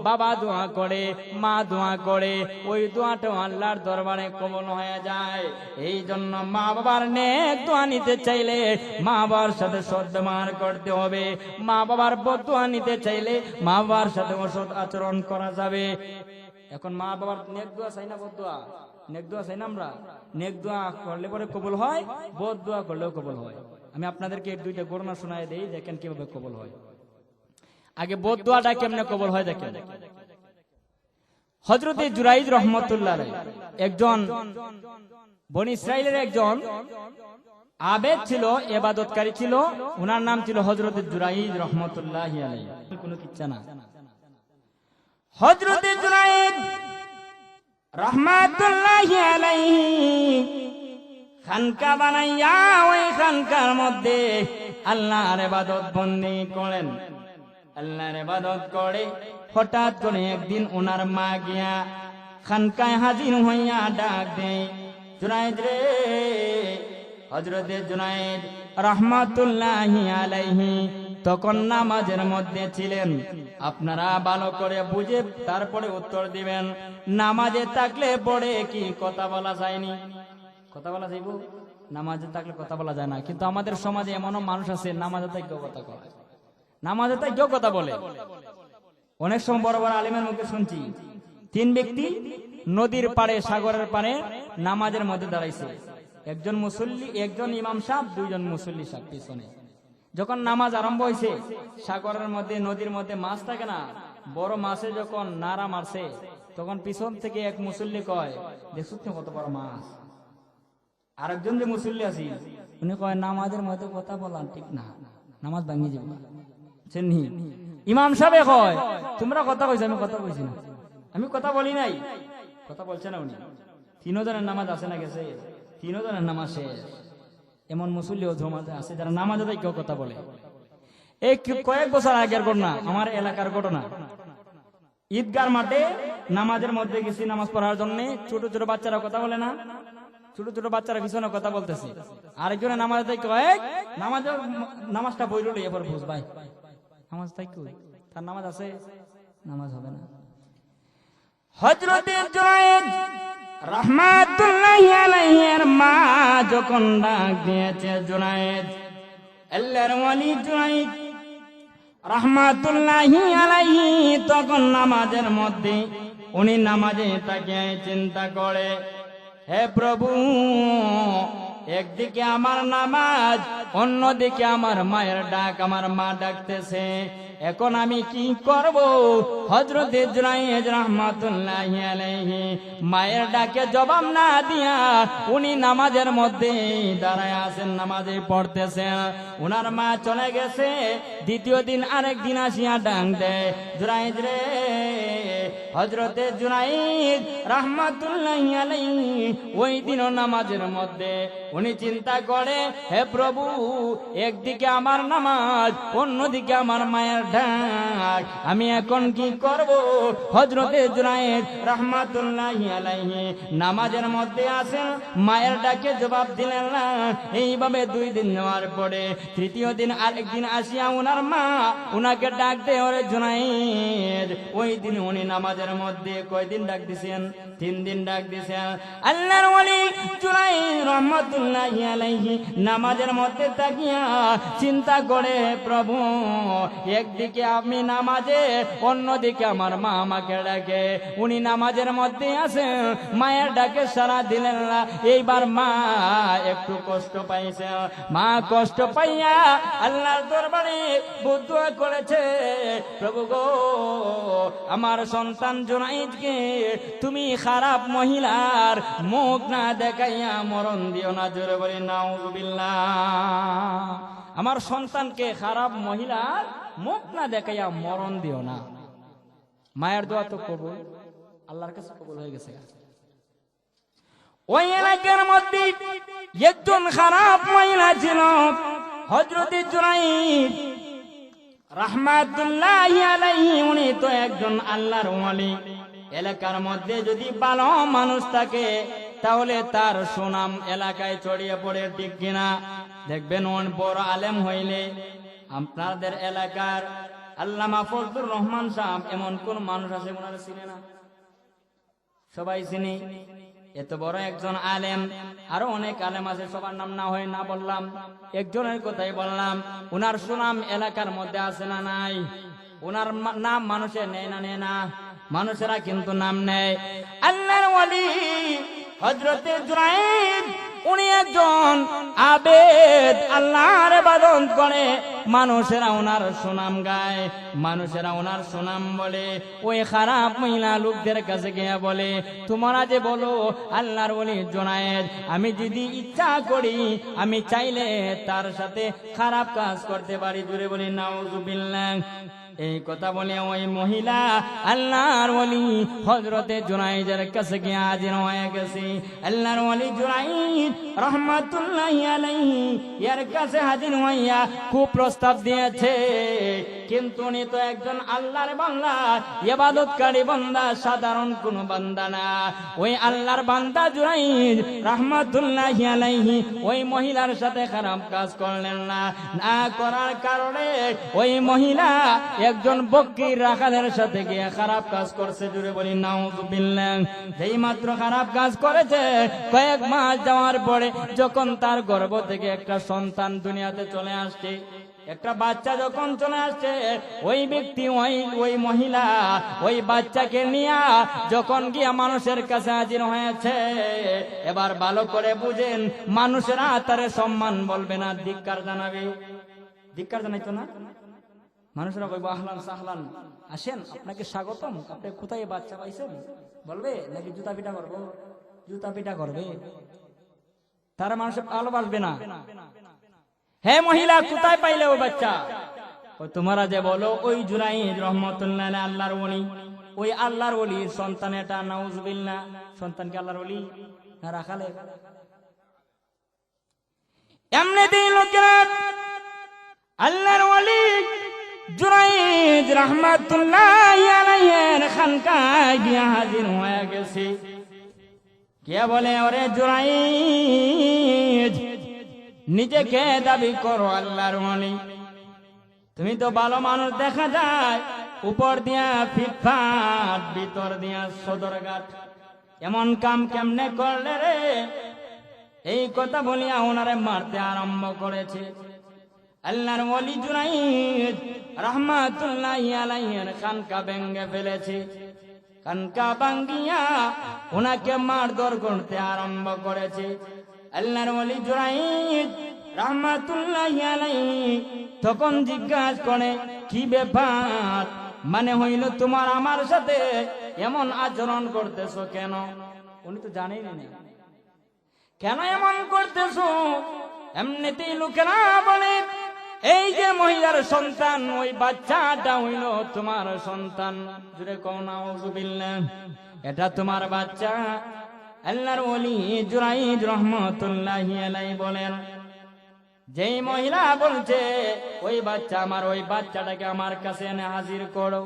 বাবা দোয়া করে, মা দোয়া করে, ওই দোয়াটাও আল্লাহর দরবারে কবুল হয়ে যায়। এই জন্য মা বাবার নেক দোয়া নিতে চাইলে মা বাবার সাথে সদ্ব্যবহার করতে হবে। মা বাবার বদদোয়া নিতে চাইলে মা বাবার সাথে অসৎ আচরণ করা যাবে। এখন মা বাবার নেক দোয়া চাই না বদদোয়া? নেক দোয়া চাই না আমরা? নেক দোয়া করলে পরে কবুল হয়, বদদোয়া করলেও কবুল হয়। আমি আপনাদেরকে 2টা ঘটনা শোনায় দেই, দেখেন কিভাবে কবুল হয়। আগে বদদোয়াটা কেমনে কবুল হয় দেখেন। হযরতে জুরাইজ রাহমাতুল্লাহ আলাইহি একজন বনি ইসরাইলের একজন আবেদ ছিল, ইবাদতকারী ছিল, ওনার নাম ছিল হযরত জুরাইদ রাহমাতুল্লাহি আলাইহি। কোনো কিচ্ছা না, হযরত জুরাইদ রাহমাতুল্লাহি আলাইহি খানকা বানাইয়া ওই খানকার মধ্যে আল্লাহর ইবাদত বন্দি করেন। আল্লাহর ইবাদত করে হঠাৎ করে একদিন ওনার মা গিয়া খানকায় হাজির হইয়া ডাক দেয়, জুনায়েদ রে। হযরতে জুনায়েদ রাহমাতুল্লাহি আলাইহি তখন নামাজের মধ্যে ছিলেন। আপনারা ভালো করে বুঝে তারপরে উত্তর দিবেন। নামাজে থাকলে পড়ে কি কথা বলা যায়নি? কথা বলা যাইব? নামাজে থাকলে কথা বলা যায় না, কিন্তু আমাদের সমাজে এমনও মানুষ আছে নামাজে থাকলেও কথা কয়, নামাজে থাকলেও কথা বলে। অনেক সময় বড় বড় আলিমের মুখে শুনছি, 3 ব্যক্তি নদীর পাড়ে, সাগরের পাড়ে নামাজের মধ্যে দাঁড়াইছে। একজন মুসল্লি, একজন ইমাম সাহেব, 2 জন মুসল্লি সাহেব পিছনে। যখন নামাজ আরম্ভ হয়েছে, সাগরের মধ্যে, নদীর মধ্যে মাছ থাকে না, বড় মাছে যখন নাড়া মারছে, তখন পিছন থেকে এক মুসল্লি কয়, দেখছো তুমি কত বড় মাছ? আরেকজন যে মুসল্লি আছি উনি কয়, নামাজের মধ্যে কথা বলা ঠিক না, নামাজ ভাঙি যাবে। ইমাম সাহেব কয়, তোমরা কথা কইছো? আমি কথা কইছি না, আমি কথা বলি নাই। কথা বলছে না উনি। 3 জনের নামাজ আছে না গেছে? 3 জনের নামাজ শেষ। এমন মুসল্লিও সমাজে আছে যারা নামাজে কেউ কথা বলে। এই কয়েক বছর আগের ঘটনা, আমার এলাকার ঘটনা। ঈদগার মাঠে নামাজের মধ্যে গেছি নামাজ পড়ার জন্য। ছোট ছোট বাচ্চারা কথা বলে না, ছোট ছোট বাচ্চারা পিছনে কথা বলতেছে। আরেকজনে নামাজ কয়েক নামাজটা বই রইল, এবার বুঝ ভাই নামাজ তাই কই, তার নামাজ আছে, নামাজ হবে না। হযরতে জুনায়েদ রাহমাতুল্লাহি আলাইহির মা যখন ডাক দিয়েছে, জুনায়েদ, আল্লাহর ওয়ালি জুনায়েদ রাহমাতুল্লাহি আলাইহি তখন নামাজের মধ্যে, উনি নামাজে তাকিয়ে চিন্তা করে, হে প্রভু, একদিকে আমার নামাজ, অন্যদিকে আমার মায়ের ডাক, আমার মা ডাকতেছে, এখন আমি কি করব? হযরতে জুনায়েদ রাহমাতুল্লাহি আলাইহি মায়ের ডাকে জবাব না দিয়া উনি নামাজের মধ্যে দাঁড়ায় আছেন, নামাজে পড়তেছেন। ওনার মা চলে গেছে। দ্বিতীয় দিন আরেকদিন আসিয়া ডাক দেয়, জুনায়েদ রে। হযরতে জুনায়েদ রাহমাতুল্লাহি আলাইহি ওই দিনও নামাজের মধ্যে উনি চিন্তা করে, হে প্রভু, একদিকে আমার নামাজ, অন্যদিকে আমার মায়ের ডাক, আমি এখন কি করব? হযরতে জুনায়েদ রাহমাতুল্লাহি আলাইহি নামাজের মধ্যে আছেন, মায়ের ডাকে জবাব দিলেন না। এইভাবে 2 দিন নেওয়ার পরে তৃতীয় দিন আরেকদিন আসিয়া ওনার মা ওনাকে ডাক দেয়, ওরে জুনায়েদ। ওই দিন উনি নামাজের মধ্যে কয়দিন ডাক দিছেন? 3 দিন ডাক দিছেন। আল্লাহর ওয়ালি জুনায়েদ রাহমাতুল্লাহি আলাইহি নামাজের মধ্যে তাকিয়া চিন্তা করে, প্রভু, একদিকে আমি নামাজে, অন্যদিকে আমার মা আমাকে ডাকে, উনি নামাজের মধ্যে আছেন, মায়ের ডাকে সাড়া দিলেন না। এইবার মা একটু কষ্ট পাইছে। মা কষ্ট পাইয়া আল্লাহর দরবারে দোয়া করেছে, প্রভু গো, আমার সন্তান জুনায়েদকে তুমি খারাপ মহিলার মুখ না দেখাইয়া মরণ দিও না। জোরে বলি নাউযুবিল্লাহ। আমার সন্তানকে খারাপ মহিলার মুখ না দেখাইয়া মরণ দিও না। মায়ের দোয়া তো কবুল, আল্লাহর কাছে কবুল হয়ে গেছে। ওই এলাকার মধ্যে একজন খারাপ মহিলা ছিল, হযরতে জুনায়েদ রাহমাতুল্লাহি আলাইহি উনি তো একজন আল্লাহর ওয়ালি। এলাকার মধ্যে যদি ভালো মানুষ থাকে তাহলে তার সুনাম এলাকায় ছড়িয়ে পড়ে, ঠিক কিনা? দেখবেন বড় আলেম হইলে আপনাদের এলাকার আল্লামা ফজলুর রহমান সাহেব এমন কোন মানুষ আছে ওনারা চিনে না? সবাই চিনি। এত বড় একজন আলেম, আরো অনেক আলেম আছে, সবার নাম না হয় না বললাম, একজনের কথাই বললাম। ওনার সুনাম এলাকার মধ্যে আছে না নাই? ওনার নাম মানুষের নেয় না নেয় না? মানুষেরা কিন্তু নাম নেয়। আল্লাহর ওয়ালি হযরতে জুনায়েদ উনি এক একজন আবেদ আল্লাহর ইবাদত করে, মানুষেরা ওনার সুনাম গায়, মানুষেরা ওনার সুনাম বলে। ওই খারাপ মহিলা লোকদের কাছে গিয়ে বলে, তোমরা যে বলো আল্লাহর ওলি জুনায়েদ, আমি যদি ইচ্ছা করি, আমি চাইলে তার সাথে খারাপ কাজ করতে পারি। জুড়ে বলি নাউজুবিল্লাহ। এই কথা বলে ওই মহিলা আল্লাহর ওলি হযরতে জুনাইদের কাছে গিয়ে হাজির হয়ে গেছে। আল্লাহর ওলি জুনাইদ রাহমাতুল্লাহি আলাইহি এর কাছে হাজির হইয়া খুব প্রস্তাব দিয়েছে, কিন্তু উনি তো একজন আল্লাহর বান্দা, ইবাদতকারী বান্দা, সাধারণ কোন বান্দা না। ওই আল্লাহর বান্দা জুনাইদ রাহমাতুল্লাহি আলাইহি ওই মহিলার সাথে খারাপ কাজ করলেন না। না করার কারণে ওই মহিলা একজন বকরির রাখালের সাথে গিয়ে খারাপ কাজ করছে। জুড়ে বলি নাউজুবিল্লাহ। যেই মাত্র খারাপ কাজ করেছে, কয়েক মাস যাওয়ার পরে যখন তার গর্ভ থেকে একটা সন্তান দুনিয়াতে চলে আসছে, একটা বাচ্চা যখন চলে আসছে, ওই ব্যক্তি ওই মহিলা ওই বাচ্চাকে নিয়ে যখন গিয়া মানুষের কাছে হাজির হয়েছে, এবার ভালো করে বুঝেন, মানুষেরা তারে সম্মান বলবে না, ধিক্কার জানাবে। ধিক্কার জানাইতো না? মানুষেরা কইব আহলান সাহলান, আসেন, আপনাকে স্বাগতম, আপনি কোথায় বাচ্চা পাইছেন বলবে, নাকি জুতা পিটা করবো? জুতা পিটা করবে। তারা মানুষের ভালোবাসবে না। হে মহিলা, কোথায় পাইলে ও বাচ্চা? তোমরা যে বলো ওই জুনাইদ রাহমাতুল্লাহ আলাইহি আল্লাহর ওলি, ওই আল্লাহর ওলির সন্তান এটা। নাউজুবিল্লাহ। সন্তান কি আল্লাহর ওলি না রাখালে? এমনিতেই লোকেরা আল্লাহর ওলি জুনাইদ রাহমাতুল্লাহি আলাইহির খানকায় গিয়ে হাজির হয়ে গেছে। কে বলে, ওরে জুনাইদ, নিজেকে দাবি করো আল্লাহর ওলি, তুমি তো ভালো মানুষ দেখা যায়, উপর দিয়া ফিটফাট, ভিতর দিয়া সদরঘাট, এমন কাম কেমনে করলে রে? এই কথা বলিয়া ওনারে মারতে আরম্ভ করেছে। আল্লাহর ওলি জুনাইদ রাহমাতুল্লাহি আলাইহির খানকা ভেঙে ফেলেছে। খানকা ভাঙ্গিয়া ওনাকে মারধর করতে আরম্ভ করেছে। আল্লাহর ওলি জুনাইদ রাহমাতুল্লাহি আলাইহি তখন জিজ্ঞাসা করে, কি ব্যাপার? মানে হইল তোমার আমার সাথে এমন আচরণ করতেছো কেন? উনি তো জানেন না কেন এমন করতেছো। এমনিতেই লোকেরা বলে, এই যে মহিলার সন্তান, ওই বাচ্চাটা হইল তোমার সন্তান। জুড়ে কও নাউজুবিল্লাহ। এটা তোমার বাচ্চা। আল্লাহর ওলি জুনাইদ রাহমাতুল্লাহি আলাইহি বলেন, যেই মহিলা বলছে ওই বাচ্চা আমার, ওই বাচ্চাটাকে আমার কাছে এনে হাজির করো,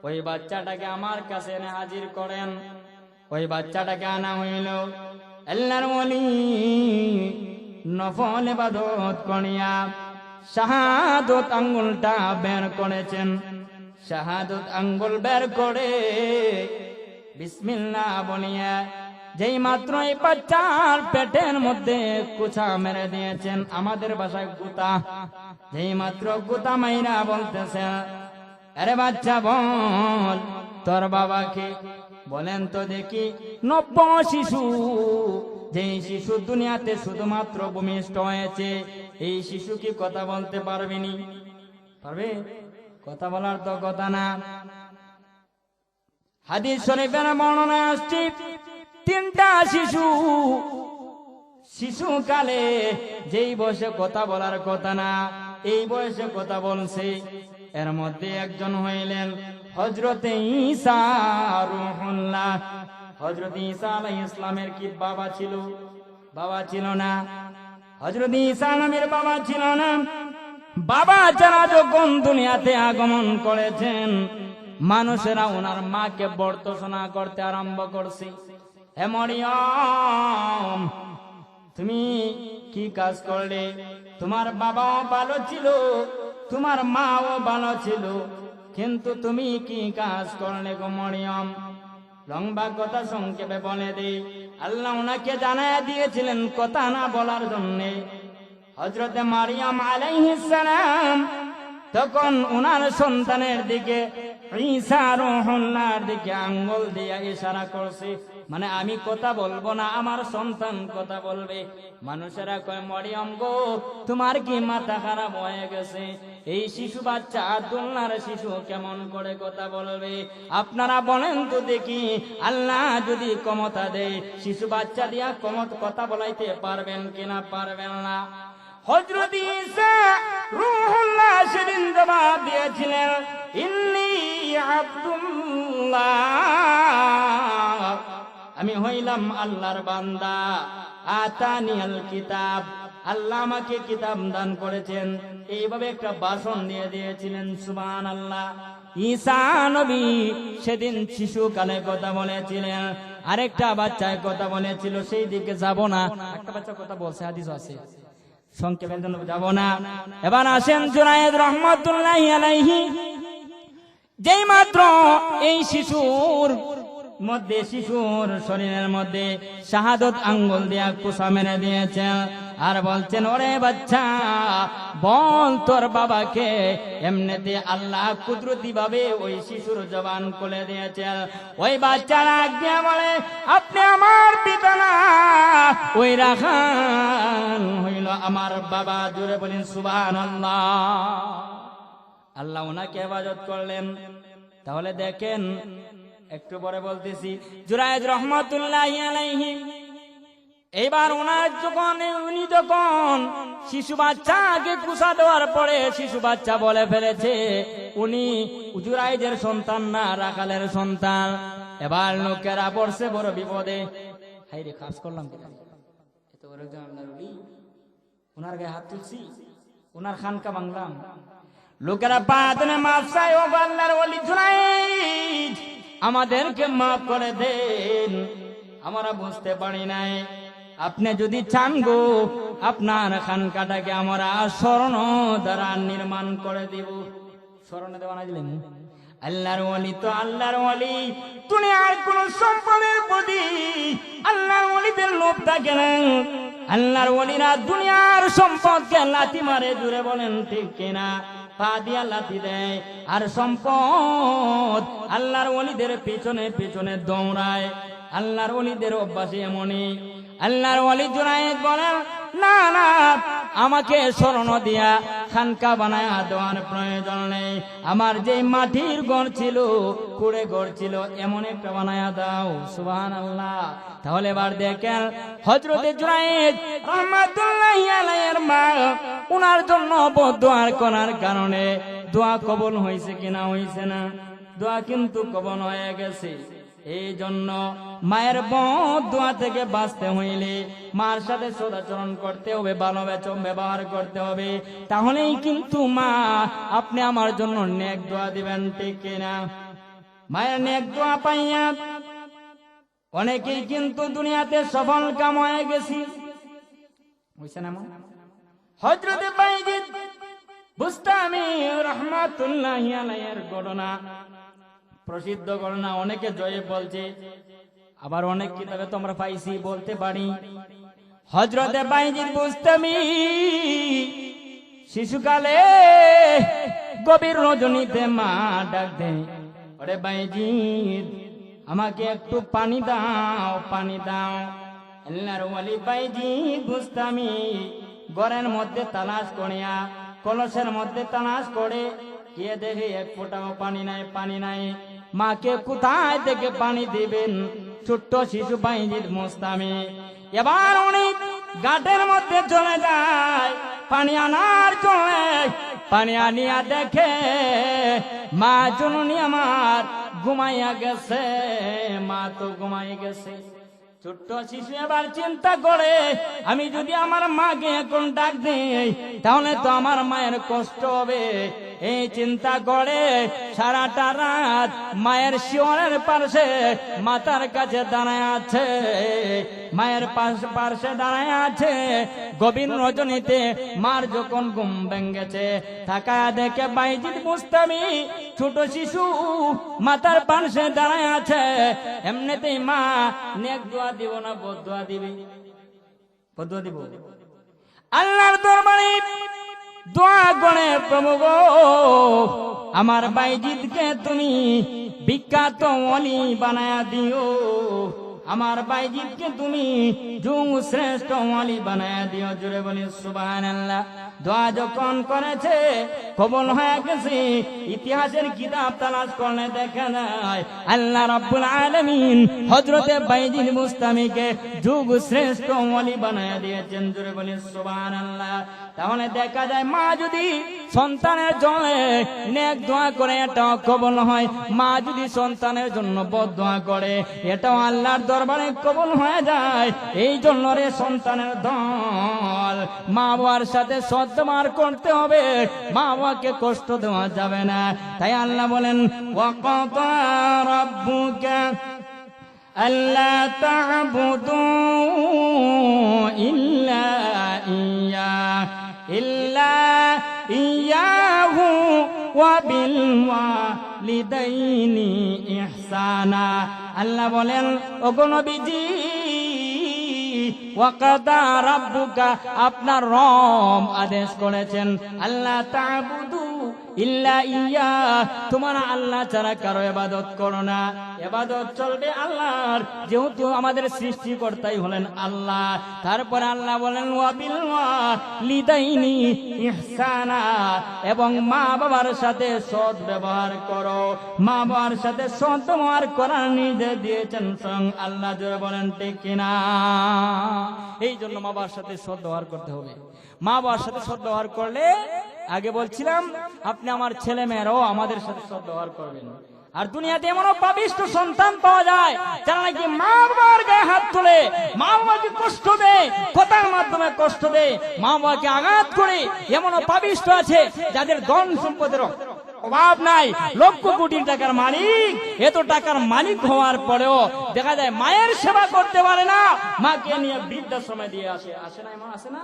ওই বাচ্চাটাকে আমার কাছে এনে হাজির করেন। ওই বাচ্চাটাকে আনা হইল। আল্লাহর ওলি নফল ইবাদত করিয়া শাহাদত আঙ্গুলটা বের করেছেন। শাহাদত আঙ্গুল বের করে বিসমিল্লাহ বলিয়া যেই মাত্র এই বাচ্চার পেটের মধ্যে কুচা মেরে দিয়েছেন, আমাদের ভাষায় গুতা। যেই মাত্র গুতা মাইরা বলতেছে, আরে বাচ্চা বল তোর বাবাকে। বলেন তো দেখি, নব্য শিশু, যেই শিশু দুনিয়াতে শুধুমাত্র ভূমিষ্ঠ হয়েছে, এই শিশু কি কথা বলতে পারবেনি? পারবে? কথা বলার তো কথা না। হাদিস শরীফের বর্ণনায় আসছে, তিনটা শিশুকালে যেই বয়সে কথা বলার কথা না, এই বয়সে কথা বলছে। এর মধ্যে একজন হইলেন হযরতে ঈসা রূহুল্লাহ। হযরত ঈসা আলাইহিস সালামের কি বাবা ছিল? বাবা ছিল না। হযরত ঈসা নামের বাবা ছিল না। বাবা যারা যখন দুনিয়াতে আগমন করেছেন, মানুষেরা ওনার মাকে বর্তসনা করতে আরম্ভ করছে। হে মরিয়ম, তুমি কি কাজ করলে? তোমার বাবাও ভালো ছিল, তোমার মাও ভালো ছিল, কিন্তু তুমি কি কাজ করলে গো মরিয়ম? লম্বা কথা সংক্ষেপে বলে দেই। আল্লাহ ওনাকে জানায়া দিয়েছিলেন কথা না বলার জন্যে। হযরতে মারিয়াম আলাইহিস সালাম তখন ওনার সন্তানের দিকে ঈসা রুহুল্লাহর দিকে আঙ্গুল দিয়ে ইশারা করছে, মানে আমি কথা বলবো না, আমার সন্তান কথা বলবে। মানুষেরা কয়, মরিয়ম গো, তোমার কি মাথা খারাপ হয়ে গেছে? এই শিশু বাচ্চা আব্দুল্লাহর শিশু কেমন করে কথা বলবে? আপনারা বলেন তো দেখি, আল্লাহ যদি ক্ষমতা দেয়, শিশু বাচ্চা দিয়া কথা বলাইতে পারবেন কিনা? পারবেন না। হযরত ঈসা রূহুল্লাহ সেদিন জবাব দিয়েছিলেন, ইন্নী আব্দুল্লাহ, আমি হইলাম আল্লাহর বান্দা। আতানিয়াল কিতাব, আল্লাহ আমাকে কিতাব দান করেছেন। এইভাবে একটা ভাষণ দিয়ে দিয়েছিলেন। সুবহানাল্লাহ। ঈসা নবী সেদিন শিশুকালে কথা বলেছিলেন, আরেকটা বাচ্চায় কথা বলেছিল, সেই দিকে যাব না। একটা বাচ্চা কথা বলছে, হাদিস আছে, সংক্ষেপের জন্য যাব না। এবার আসেন জুনায়েদ রহমাতুল্লাহি আলাইহি, যেই মাত্র এই শিশুর শরীরের মধ্যে শাহাদত আঙ্গুল দিয়া কুসা মেরে দিয়েছেন, আর বলছেন, ওরে বাচ্চা, বল তোর বাবাকে। এমনিতে আল্লাহ কুদরতি ভাবে ওই শিশুর জবান খুলে দিয়েছেন। ওই বাচ্চারা আজ্ঞা বলে, আপনি আমার পিতা না, ওই রাখান হইল আমার বাবা। জোরে বলেন সুবহানাল্লাহ। আল্লাহ ওনাকে ইবাদত করলেন। তাহলে দেখেন, একটু পরে বলতেছি, জুনায়েদ রহমাতুল্লাহি আলাইহি, এবার উনি যখন শিশু বাচ্চাকে কুসা দেওয়ার পরে শিশু বাচ্চা বলে ফেলেছে উনি জুনায়েদের সন্তান না, রাখালের সন্তান। এবার লোকেরা পড়ছে বড় বিপদে। হাই রে, কাজ করলাম এত বড় একজন আল্লাহর ওলি, ওনার গায়ে হাত তুলছি, ওনার খানকা ভাঙলাম। লোকেরা পাদনে মাফ চায়, ও আল্লাহর ওলি জুনায়েদ, আমাদেরকে মাফ করে দেন, আমরা বুঝতে পারি নাই। আপনি যদি চান গো, আপনার খানকাটাকে আমরা স্বর্ণ দ্বারা নির্মাণ করে দিব। স্বর্ণ দেওয়া না দিলেন? আল্লাহর ওলি তো আল্লাহর ওলি, দুনিয়ার কোন সম্পদের প্রতি আল্লাহর ওলিদের লোভ থাকে না। আল্লাহর ওলিরা দুনিয়ার সম্পদকে লাথি মারে। জুড়ে বলেন ঠিক কিনা? পা দিয়া লাথি দেয়, আর সম্পদ আল্লাহর ওলিদের পিছনে পিছনে দৌড়ায়। আল্লাহর ওলিদের অভ্যাস এমনই। আল্লাহর ওলি জুনায়েদ বলেন, না না, আমাকে স্বর্ণ দিয়া খানকা বানায় দেওয়ার প্রয়োজন নেই। আমার যে মাটির ঘর ছিল, কুড়ে ঘর ছিল, এমন একটা বানায়া দাও। সুবহানাল্লাহ। তাহলে এবার দেখেন, হযরত জুনায়েদ রহমাতুল্লাহি আলাইহির মা উনার জন্য বদদোয়া করার কারণে দোয়া কবুল হয়েছে কিনা? হয়েছে না? দোয়া কিন্তু কবুল হয়ে গেছে। এই জন্য মায়ের বদদোয়া থেকে বাঁচতে হইলে মার সাথে সদাচরণ করতে হবে, ভালো ব্যবহার করতে হবে। তাহলেই কিন্তু মা আপনি আমার জন্য নেক দোয়া দিবেন, ঠিক কিনা? মায়ের নেক দোয়া পাইয়া অনেকেই কিন্তু দুনিয়াতে সফল কাম হয়ে গেছি। হইছে না? হযরত বাইজিদ বুস্তামি রাহমাতুল্লাহি আলাইহির ঘটনা, প্রসিদ্ধ ঘটনা, অনেকে জয়ে বলছে, আবার অনেক কিতাবে তো আমরা পাইছি, বলতে পারি। হযরত বাইজিদ বুস্তামি শিশুকালে গভীর রজনীতে মা ডাক দেয়, ওরে বাইজিদ, আমাকে একটু পানি দাও, পানি দাও। আল্লাহর ওলি বাইজিদ বুস্তামি ঘরের মধ্যে তালাশ করিয়া, কলসের মধ্যে তালাশ করে গিয়ে দেখে এক ফোঁটাও পানি নাই, পানি নাই। মাকে কোথায় থেকে পানি দিবেন? ছোট্ট শিশু বাইজিদ বুস্তামি। এবার উনি ঘাটের মধ্যে চলে যায় পানি আনার জন্য। পানি আনিয়া দেখে মা জননী আমার ঘুমাইয়া গেছে। মা তো ঘুমাই গেছে। ছোট্ট শিশু এবার চিন্তা করে, আমি যদি আমার মাকে এখন ডাক দিই তাহলে তো আমার মায়ের কষ্ট হবে। এই চিন্তা করে সারাটা রাত মায়ের শিয়রের পাশে মাতার কাছে দাঁড়ায় আছে, মায়ের পাশে দাঁড়ায় আছে। গভীর রজনীতে মার যখন ঘুম ভেঙেছে, তাকায়া দেখে বাইজিদ বুস্তামি ছোট শিশু মাতার পাশে দাঁড়ায় আছে। এমনিতেই মা নেক দোয়া দিব না বদদোয়া দিবে? বদদোয়া দিব। আল্লাহর দরবারে দোয়া করে, প্রভু গো আমার বাইজিদকে তুমি বিখ্যাত ওলি বানায়া দিও, আমার বাইজিদকে তুমি যুগ শ্রেষ্ঠ ওলি বানায়া দিও। জোরে বলি সুবহানাল্লাহ। দোয়া যখন করেছে কবুল হয়ে গেছে। ইতিহাসের কিতাব তালাশ করলে দেখা যায় আল্লাহ রাব্বুল আলামিন হযরতে বাইজিদ মুস্তামিকে যুগ শ্রেষ্ঠ ওলি বানায়া দিয়েছেন। জোরে বলি সুবহানাল্লাহ। তাহলে দেখা যায় মা যদি সন্তানের জন্য নেক দোয়া করে এটাও কবুল হয়, মা যদি সন্তানের জন্য বদ দোয়া করে এটাও আল্লাহর দরবারে কবুল হয়ে যায়। এই জন্য রে সন্তানের দল মা বাবার সাথে সদ্ব্যবহার করতে হবে, মা বাবাকে কষ্ট দেওয়া যাবে না। তাই আল্লাহ বলেন ওয়াকাতা রাব্বুকা আল্লা তা'বুদু ইল্লা ইয়াহু ওয়া বিল ওয়ালিদাইনি ইহসানা। আল্লাহ বলেন ওগো নবীজি ওয়াকাদা রাব্বুকা আপনার রব আদেশ করেছেন আল্লাহ তা'বুদু ইল্লা ইয়া তোমরা আল্লাহ ছাড়া কারো ইবাদত করো না। ইবাদত চলবে আল্লাহর, যেহেতু আমাদের সৃষ্টিকর্তাই হলেন আল্লাহ। তারপরে আল্লাহ বলেন ওয়া বিল ওয়ালিদাইনি ইহসানা এবং মা বাবার সাথে সৎ ব্যবহার করো। মা বাবার সাথে সৎ ব্যবহার করার নির্দেশ দিয়েছেন স্বয়ং আল্লাহ। জোরে বলেন ঠিক কিনা? এই জন্য মা বাবার সাথে সৎ ব্যবহার করতে হবে। মা বাবার সাথে সৎ ব্যবহার করলে আগে বলছিলাম আপনি আমার ছেলে মেয়েরাও আমাদের সাথে সৎ ব্যবহার করবেন। আর দুনিয়াতে এমনও পাপিষ্ঠ সন্তান পাওয়া যায় যারা নাকি মা বাবার গায়ে হাত তোলে, মা বাবাকে কষ্ট দেয়, কথার মাধ্যমে কষ্ট দেয়, মা বাবাকে আঘাত করে। এমনও পাপিষ্ঠ আছে যাদের ধন সম্পদের অভাব নাই, লক্ষ কোটি টাকার মালিক, এত টাকার মালিক হওয়ার পরেও দেখা যায় মায়ের সেবা করতে পারে না, মাকে নিয়ে বৃদ্ধাশ্রমে দিয়ে আসে না? এমন আসে না?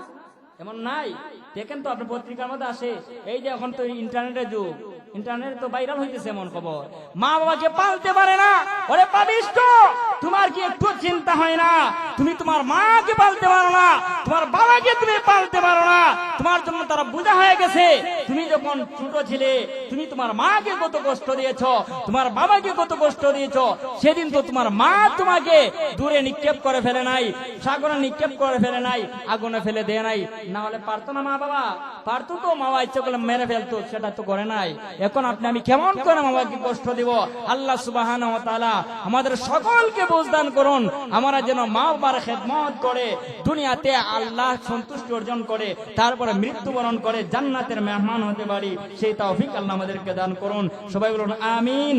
এমন নাই? দেখেন তো আপনার পত্রিকার মধ্যে আসে। এই যে এখন তো ইন্টারনেটের যুগ, ইন্টারনেট তো ভাইরাল হইতেছে এমন খবর। মা বাবাকে পালতে পারে না। ওরে পাপিষ্ঠ, তোমার কি একটু চিন্তা হয় না? তুমি তোমার মাকে পালতে পারো না, তোমার বাবাকে তুমি পালতে পারো না, তোমার জন্য তারা বোঝা হয়ে গেছে। তুমি যখন ছোট ছিলে তুমি তোমার মাকে কত কষ্ট দিয়েছো, তোমার বাবাকে কত কষ্ট দিয়েছো। সেদিন তো তোমার মা তোমাকে দূরে নিক্ষেপ করে ফেলে নাই, সাগরে নিক্ষেপ করে ফেলে নাই, আগুনে ফেলে দেয় নাই। না হলে পারতো না? মা বাবা পারতো তো, মা বাবা ইচ্ছে করলে মেরে ফেলতো, সেটা তো করে নাই। এখন আপনি আমি কেমন করে মা বাবাকে কষ্ট দিব? আল্লাহ সুবহানাহু ওয়া তাআলা আমাদের সকলকে বুঝদান করুন, আমরা যেন মা বাবার খেদমত করে দুনিয়াতে আল্লাহ সন্তুষ্টি অর্জন করে তারপরে মৃত্যুবরণ করে জান্নাতের মেহমান হতে পারি। সেই তৌফিক আল্লাহ আমাদেরকে দান করুন। সবাই বলুন আমিন।